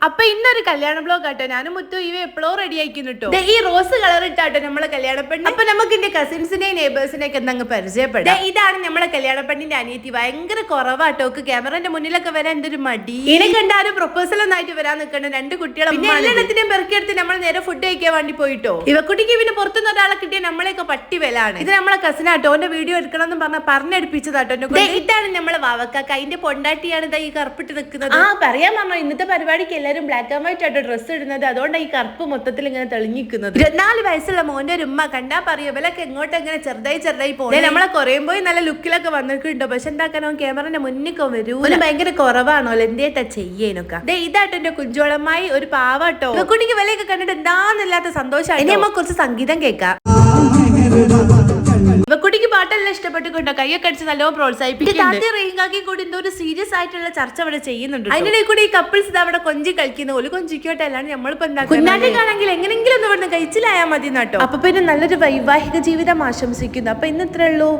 അപ്പൊ ഇന്നൊരു കല്യാണ ബ്ലോഗ് ആട്ടോ. ഞാനും മുത്തു ഇവ എപ്പോഴോ റെഡി ആയിക്കുന്നു കേട്ടോ. ഈ റോസ് കളർ ഇട്ടാട്ടോ നമ്മളെ കല്യാണ പെണ്ണ്. അപ്പൊ നമുക്ക് എന്റെ കസിൻസിനെയും നെയ്ബേഴ്സിനെയും ഒക്കെ എന്തെങ്കിലും പരിചയപ്പെടാം. ഇതാണ് നമ്മളെ കല്യാണ പെണ്ണിന്റെ അനിയത്തി. ഭയങ്കര കുറവാട്ടോ. ക്യാമറന്റെ മുന്നിലൊക്കെ വരാൻ എന്തൊരു മടി. ഇനി കണ്ടാലും പ്രൊപ്പോസൽ ഒന്നായിട്ട് വരാൻ നിൽക്കണ്ട രണ്ട് കുട്ടികളെ എല്ലാത്തിനെയും പെറുക്കിയെടുത്ത് നമ്മൾ നേരെ ഫുഡ് കഴിക്കാൻ വേണ്ടി പോയിട്ടോ. ഇവക്കുട്ടിക്ക് പിന്നെ പുറത്തുനിന്ന് ഒരാളെ കിട്ടിയ നമ്മളെയൊക്കെ പട്ടി വിലാണ്. ഇത് നമ്മളെ കസിനാട്ടോ. ഓന്റെ വീഡിയോ എടുക്കണം എന്ന് പറഞ്ഞടിപ്പിച്ചതാട്ടോ. ഇതാണ് നമ്മളെ വാവക്കാക്ക. അതിന്റെ പൊണ്ടാട്ടിയാണ് ഈ കറുപ്പിട്ട് നിൽക്കുന്നത്. പറയാൻ പറഞ്ഞോ ഇന്നത്തെ പരിപാടിക്ക് എല്ലാവരും ബ്ലാക്ക് ആൻഡ് വൈറ്റ് ആയിട്ട് ഡ്രസ്സ് ഇടുന്നത്. അതുകൊണ്ടാണ് ഈ കറുപ്പ് മൊത്തത്തിൽ ഇങ്ങനെ തെളിഞ്ഞിക്കുന്നത്. 24 വയസ്സുള്ള മോന്റെ ഒരു ഉമ്മ കണ്ടാ പറയോ ഇവലൊക്കെ എങ്ങോട്ട് എങ്ങനെ ചെറുതായി പോകും. നമ്മളെ കുറയുമ്പോ നല്ല ലുക്കിലൊക്കെ വന്നിട്ടുണ്ടോ. പക്ഷെ എന്താക്കാനോ ക്യാമറന്റെ മുന്നിക്കോ വരൂ. ഭയങ്കര കുറവാണോ എന്തേട്ടാ ചെയ്യാനൊക്കെ. ഇതാട്ടോ എന്റെ കുഞ്ചോളമായി ഒരു പാവാട്ടോ. കുട്ടിക്ക് വിലയൊക്കെ കണ്ടിട്ട് എന്താന്നില്ലാത്ത സന്തോഷമാണ്. ഇനി നമുക്ക് കുറച്ച് സംഗീതം കേൾക്കാം. ഇവക്കുട്ടിക്ക് പാട്ടെല്ലാം ഇഷ്ടപ്പെട്ടുകൊണ്ടോ. കൈയൊക്കെ അടിച്ച് നല്ലോണം പ്രോത്സാഹിപ്പിക്കും. റീങ്കാക്കി കൂടി എന്തോ ഒരു സീരിയസ് ആയിട്ടുള്ള ചർച്ച അവിടെ ചെയ്യുന്നുണ്ട്. അതിനിടെ കൂടി ഈ കപ്പിൾസ് ഇത് അവിടെ കൊഞ്ചി കളിക്കുന്ന ഒരു കൊഞ്ചിക്കോട്ടെ. അല്ലാണ്ട് നമ്മളിപ്പോ എന്താ കുഞ്ഞാട്ടിക്കാണെങ്കിൽ എങ്ങനെങ്കിലും ഒന്ന് ഇവിടുന്ന് കഴിച്ചിലായാൽ മതി എന്നാട്ടോ. അപ്പൊ പിന്നെ നല്ലൊരു വൈവാഹിക ജീവിതം ആശംസിക്കുന്നു. അപ്പൊ ഇന്ന് ഇത്രേ ഉള്ളൂ.